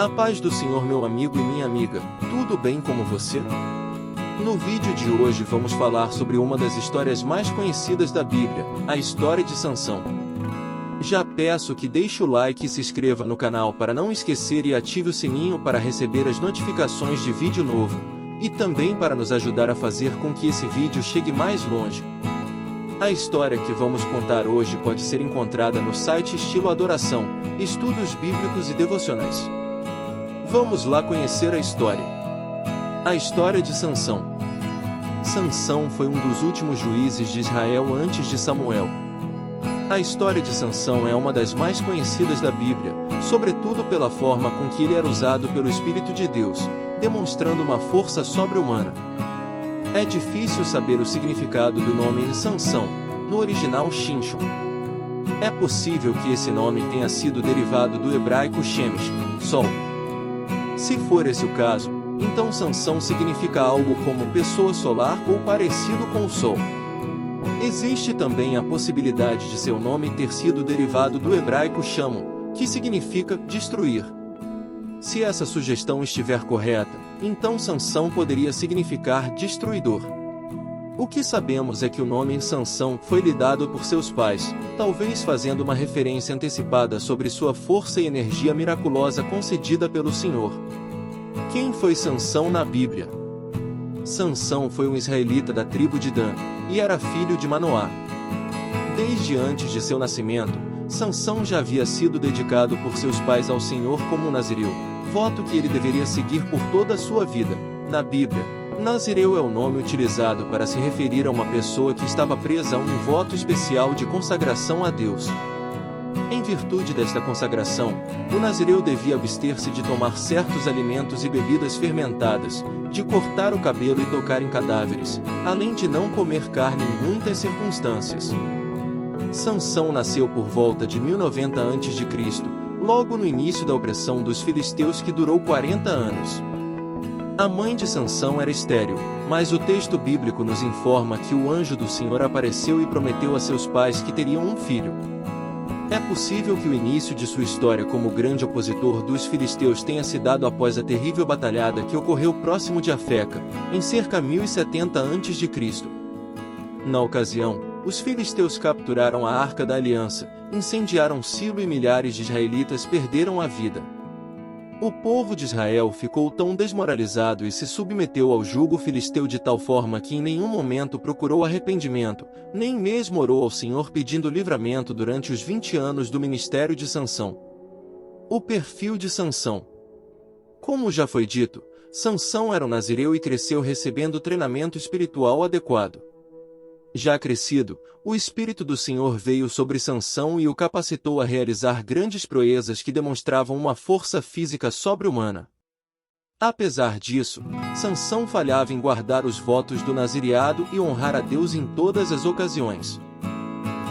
A paz do Senhor, meu amigo e minha amiga, tudo bem com você? No vídeo de hoje vamos falar sobre uma das histórias mais conhecidas da Bíblia, a história de Sansão. Já peço que deixe o like e se inscreva no canal para não esquecer e ative o sininho para receber as notificações de vídeo novo, e também para nos ajudar a fazer com que esse vídeo chegue mais longe. A história que vamos contar hoje pode ser encontrada no site Estilo Adoração, Estudos Bíblicos e Devocionais. Vamos lá conhecer a história. A história de Sansão. Sansão foi um dos últimos juízes de Israel antes de Samuel. A história de Sansão é uma das mais conhecidas da Bíblia, sobretudo pela forma com que ele era usado pelo Espírito de Deus, demonstrando uma força sobre-humana. É difícil saber o significado do nome Sansão, no original Shimshon. É possível que esse nome tenha sido derivado do hebraico Shemesh, sol. Se for esse o caso, então Sansão significa algo como pessoa solar ou parecido com o sol. Existe também a possibilidade de seu nome ter sido derivado do hebraico Shamon, que significa destruir. Se essa sugestão estiver correta, então Sansão poderia significar destruidor. O que sabemos é que o nome Sansão foi lhe dado por seus pais, talvez fazendo uma referência antecipada sobre sua força e energia miraculosa concedida pelo Senhor. Quem foi Sansão na Bíblia? Sansão foi um israelita da tribo de Dan, e era filho de Manoá. Desde antes de seu nascimento, Sansão já havia sido dedicado por seus pais ao Senhor como um nazireu, voto que ele deveria seguir por toda a sua vida. Na Bíblia, nazireu é o nome utilizado para se referir a uma pessoa que estava presa a um voto especial de consagração a Deus. Em virtude desta consagração, o nazireu devia abster-se de tomar certos alimentos e bebidas fermentadas, de cortar o cabelo e tocar em cadáveres, além de não comer carne em muitas circunstâncias. Sansão nasceu por volta de 1090 a.C., logo no início da opressão dos filisteus que durou 40 anos. A mãe de Sansão era estéril, mas o texto bíblico nos informa que o anjo do Senhor apareceu e prometeu a seus pais que teriam um filho. É possível que o início de sua história como grande opositor dos filisteus tenha se dado após a terrível batalhada que ocorreu próximo de Afeca, em cerca de 1070 a.C. Na ocasião, os filisteus capturaram a Arca da Aliança, incendiaram Silo e milhares de israelitas perderam a vida. O povo de Israel ficou tão desmoralizado e se submeteu ao jugo filisteu de tal forma que em nenhum momento procurou arrependimento, nem mesmo orou ao Senhor pedindo livramento durante os 20 anos do ministério de Sansão. O perfil de Sansão. Como já foi dito, Sansão era um nazireu e cresceu recebendo treinamento espiritual adequado. Já crescido, o Espírito do Senhor veio sobre Sansão e o capacitou a realizar grandes proezas que demonstravam uma força física sobre-humana. Apesar disso, Sansão falhava em guardar os votos do nazireado e honrar a Deus em todas as ocasiões.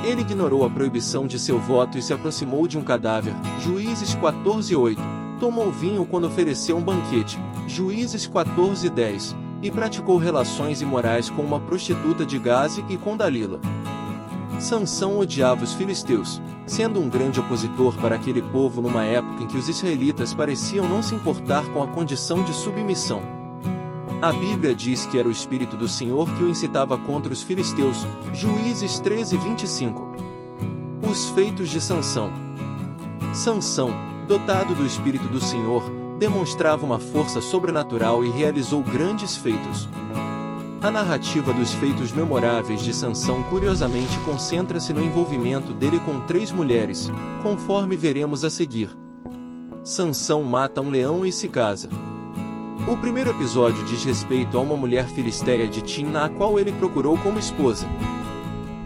Ele ignorou a proibição de seu voto e se aproximou de um cadáver, Juízes 14:8, tomou vinho quando ofereceu um banquete, Juízes 14:10, e praticou relações imorais com uma prostituta de Gaze e com Dalila. Sansão odiava os filisteus, sendo um grande opositor para aquele povo numa época em que os israelitas pareciam não se importar com a condição de submissão. A Bíblia diz que era o Espírito do Senhor que o incitava contra os filisteus, Juízes 13:25. Os feitos de Sansão. Sansão, dotado do Espírito do Senhor, demonstrava uma força sobrenatural e realizou grandes feitos. A narrativa dos feitos memoráveis de Sansão curiosamente concentra-se no envolvimento dele com 3 mulheres, conforme veremos a seguir. Sansão mata um leão e se casa. O primeiro episódio diz respeito a uma mulher filisteia de Timna a qual ele procurou como esposa.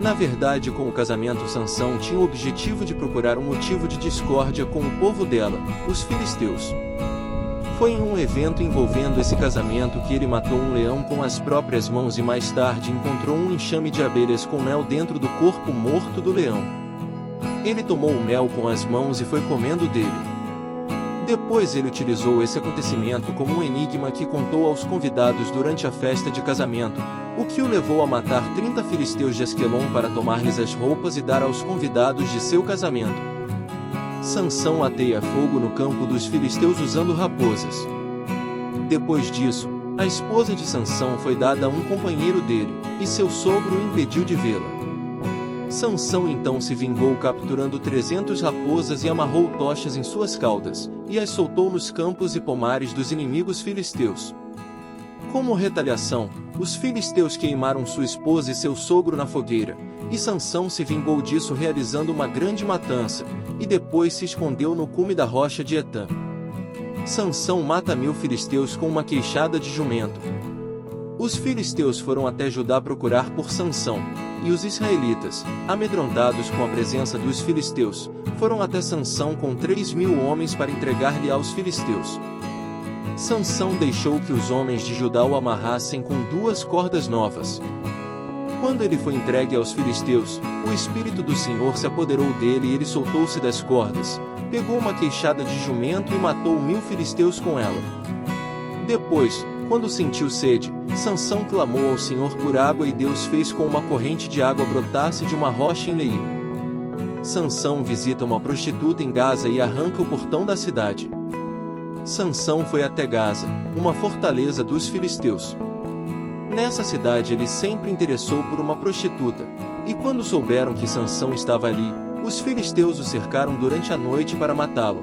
Na verdade, com o casamento, Sansão tinha o objetivo de procurar um motivo de discórdia com o povo dela, os filisteus. Foi em um evento envolvendo esse casamento que ele matou um leão com as próprias mãos e mais tarde encontrou um enxame de abelhas com mel dentro do corpo morto do leão. Ele tomou o mel com as mãos e foi comendo dele. Depois ele utilizou esse acontecimento como um enigma que contou aos convidados durante a festa de casamento, o que o levou a matar 30 filisteus de Asquelon para tomar-lhes as roupas e dar aos convidados de seu casamento. Sansão ateia fogo no campo dos filisteus usando raposas. Depois disso, a esposa de Sansão foi dada a um companheiro dele, e seu sogro o impediu de vê-la. Sansão então se vingou capturando 300 raposas e amarrou tochas em suas caudas, e as soltou nos campos e pomares dos inimigos filisteus. Como retaliação, os filisteus queimaram sua esposa e seu sogro na fogueira, e Sansão se vingou disso realizando uma grande matança, e depois se escondeu no cume da rocha de Etã. Sansão mata 1000 filisteus com uma queixada de jumento. Os filisteus foram até Judá procurar por Sansão, e os israelitas, amedrontados com a presença dos filisteus, foram até Sansão com 3.000 homens para entregar-lhe aos filisteus. Sansão deixou que os homens de Judá o amarrassem com 2 cordas novas. Quando ele foi entregue aos filisteus, o Espírito do Senhor se apoderou dele e ele soltou-se das cordas, pegou uma queixada de jumento e matou 1000 filisteus com ela. Depois, quando sentiu sede, Sansão clamou ao Senhor por água e Deus fez com uma corrente de água brotasse de uma rocha em Leí. Sansão visita uma prostituta em Gaza e arranca o portão da cidade. Sansão foi até Gaza, uma fortaleza dos filisteus. Nessa cidade ele sempre interessou por uma prostituta, e quando souberam que Sansão estava ali, os filisteus o cercaram durante a noite para matá-lo.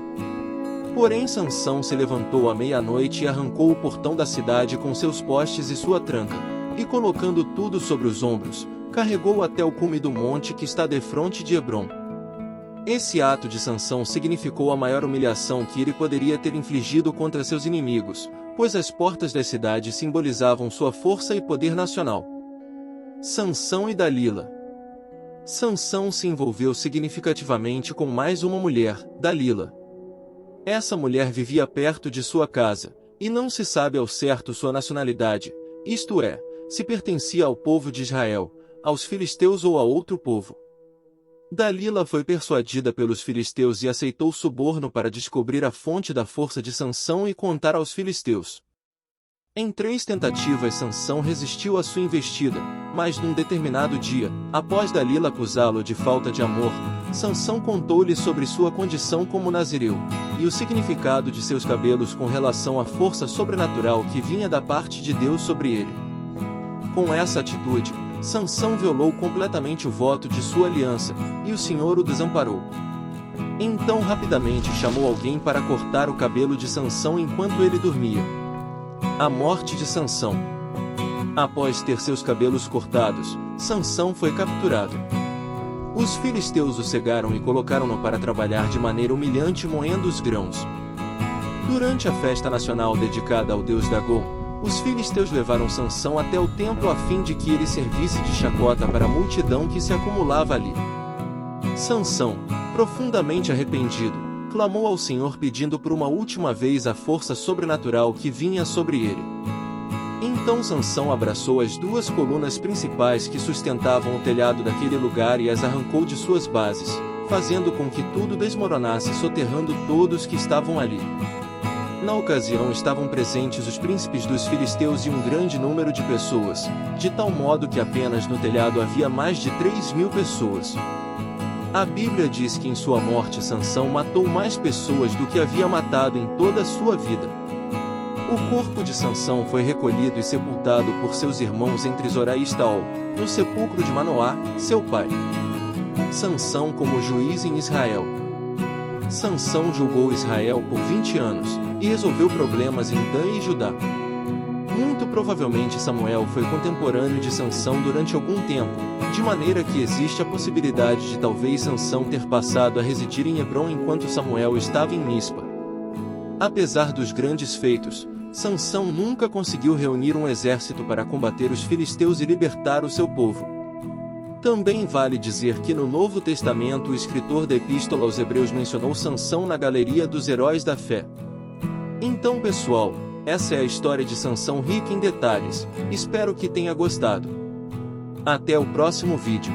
Porém Sansão se levantou à meia-noite e arrancou o portão da cidade com seus postes e sua tranca, e colocando tudo sobre os ombros, carregou até o cume do monte que está defronte de Hebrom. Esse ato de Sansão significou a maior humilhação que ele poderia ter infligido contra seus inimigos, pois as portas da cidade simbolizavam sua força e poder nacional. Sansão e Dalila. Sansão se envolveu significativamente com mais uma mulher, Dalila. Essa mulher vivia perto de sua casa, e não se sabe ao certo sua nacionalidade, isto é, se pertencia ao povo de Israel, aos filisteus ou a outro povo. Dalila foi persuadida pelos filisteus e aceitou suborno para descobrir a fonte da força de Sansão e contar aos filisteus. Em 3 tentativas Sansão resistiu à sua investida, mas num determinado dia, após Dalila acusá-lo de falta de amor, Sansão contou-lhe sobre sua condição como nazireu, e o significado de seus cabelos com relação à força sobrenatural que vinha da parte de Deus sobre ele. Com essa atitude, Sansão violou completamente o voto de sua aliança, e o Senhor o desamparou. Então rapidamente chamou alguém para cortar o cabelo de Sansão enquanto ele dormia. A morte de Sansão. Após ter seus cabelos cortados, Sansão foi capturado. Os filisteus o cegaram e colocaram-no para trabalhar de maneira humilhante moendo os grãos. Durante a festa nacional dedicada ao deus Dagom, os filisteus levaram Sansão até o templo a fim de que ele servisse de chacota para a multidão que se acumulava ali. Sansão, profundamente arrependido, clamou ao Senhor pedindo por uma última vez a força sobrenatural que vinha sobre ele. Então Sansão abraçou as 2 colunas principais que sustentavam o telhado daquele lugar e as arrancou de suas bases, fazendo com que tudo desmoronasse soterrando todos que estavam ali. Na ocasião estavam presentes os príncipes dos filisteus e um grande número de pessoas, de tal modo que apenas no telhado havia mais de 3.000 pessoas. A Bíblia diz que em sua morte Sansão matou mais pessoas do que havia matado em toda a sua vida. O corpo de Sansão foi recolhido e sepultado por seus irmãos entre Zorá e Estaol, no sepulcro de Manoá, seu pai. Sansão como juiz em Israel. Sansão julgou Israel por 20 anos, e resolveu problemas em Dan e Judá. Muito provavelmente Samuel foi contemporâneo de Sansão durante algum tempo, de maneira que existe a possibilidade de talvez Sansão ter passado a residir em Hebrom enquanto Samuel estava em Mispa. Apesar dos grandes feitos, Sansão nunca conseguiu reunir um exército para combater os filisteus e libertar o seu povo. Também vale dizer que no Novo Testamento o escritor da Epístola aos Hebreus mencionou Sansão na galeria dos heróis da fé. Então pessoal, essa é a história de Sansão rica em detalhes, espero que tenha gostado. Até o próximo vídeo.